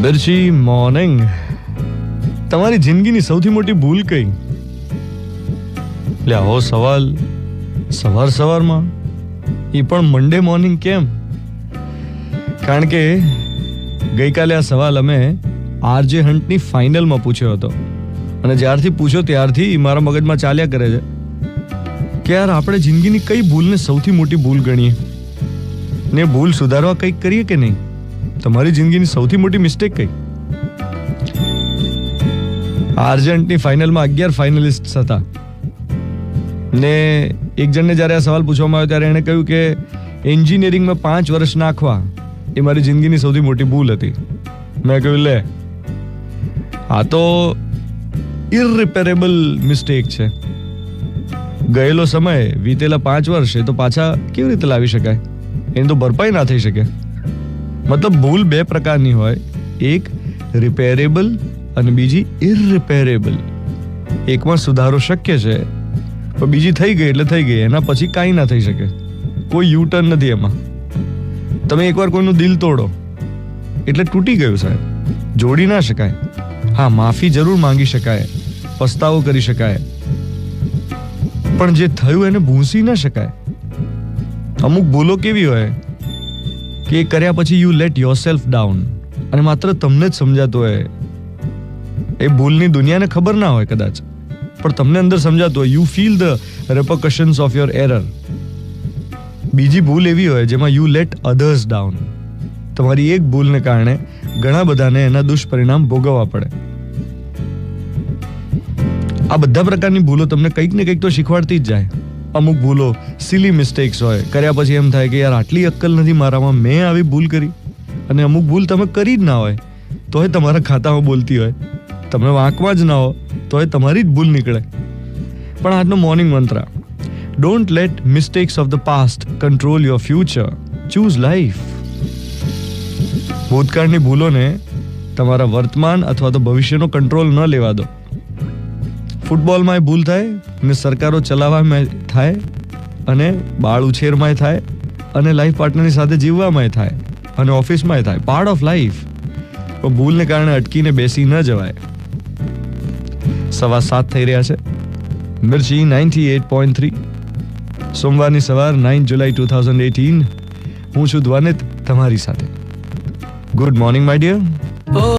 મિર્ચી morning. તમારી જિંદગીની સૌથી મોટી ભૂલ કઈ? લે આવો સવાલ સવારમાં, એ પણ મંડે મોર્નિંગ કેમ? કારણ કે ગઈકાલે આ સવાલ અમે આરજે હન્ટની ફાઇનલમાં પૂછ્યો હતો અને જ્યારથી પૂછ્યો ત્યારથી મારા મગજમાં ચાલ્યા કરે છે કે યાર આપણે જિંદગીની કઈ ભૂલને સૌથી મોટી ભૂલ ગણીએ ને ભૂલ સુધારવા કંઈક કરીએ કે નહીં? તમારી જિંદગીની સૌથી મોટી મિસ્ટેક કઈ? આરજે હન્ટની ફાઇનલમાં 11 ફાઇનલિસ્ટ હતા ને એક જણને જ્યારે આ સવાલ પૂછવામાં આવ્યો ત્યારે એણે કહ્યું કે એન્જિનિયરિંગમાં 5 વર્ષ નાખવા એ મારી જિંદગીની સૌથી મોટી ભૂલ હતી. મેં કહ્યું લે આ તો ઇરરિપેરેબલ મિસ્ટેક છે. ગયેલો સમય વીતેલા 5 વર્ષ એ તો પાછા કેવી રીતે લાવી શકાય? એની તો ભરપાઈ ના થઈ શકે. મતલબ ભૂલ 2 પ્રકારની હોય, એક રિપેરેબલ અને બીજી ઇરરિપેરેબલ. એકમાં સુધારો શક્ય છે પણ બીજી થઈ ગઈ એટલે થઈ ગઈ, એના પછી કાંઈ ના થઈ શકે. કોઈ યુ ટર્ન નથી એમાં. તમે એકવાર કોઈનું દિલ તોડો એટલે તૂટી ગયું સાહેબ, જોડી ના શકાય. હા, માફી જરૂર માંગી શકાય, પસ્તાવો કરી શકાય, પણ જે થયું એને ભૂંસી ના શકાય. અમુક ભૂલો કેવી હોય કે એ કર્યા પછી યુ લેટ યોરસેલ્ફ ડાઉન અને માત્ર તમને જ સમજાતું હોય. એ ભૂલની દુનિયાને ખબર ના હોય કદાચ, પણ તમને અંદર સમજાતું હોય. You feel the repercussions of your error. બીજી ભૂલ એવી હોય જેમાં યુ લેટ અધર્સ ડાઉન. તમારી એક ભૂલને કારણે ઘણા બધાને એના દુષ્પરિણામ ભોગવવા પડે. આ બધા પ્રકારની ભૂલો તમને કંઈક ને કંઈક તો શીખવાડતી જ જાય. અમુક ભૂલો સિલી મિસ્ટેક્સ હોય, કર્યા પછી એમ થાય કે યાર આટલી અક્કલ નથી મારામાં, મેં આવી ભૂલ કરી. અને અમુક ભૂલ તમે કરી જ ના હોય તોય તમારા ખાતામાં બોલતી હોય, તમે વાંકમાં જ ના હો તોય તમારી જ ભૂલ નીકળે. પણ આજનો મોર્નિંગ મંત્ર: don't let mistakes of the past control your future, choose life. ભૂતકાળની ભૂલોને તમારા વર્તમાન અથવા તો ભવિષ્યનો કંટ્રોલ ન લેવા દો. ફૂટબોલમાં ભૂલ થાય ને સરકારો ચલાવવામાં થાય અને બાળ ઉછેરમાં થાય અને લાઈફ પાર્ટનરની સાથે જીવવામાં થાય અને ઓફિસમાં થાય. Part of life. પણ ભૂલને કારણે અટકીને બેસી ન જવાય. 7:15 થઈ રહ્યા છે. મિર્ચી 98.3. સોમવારની સવાર 9 જુલાઈ 2018. હું છું ધ્વનિત તમારી સાથે. Good morning my dear.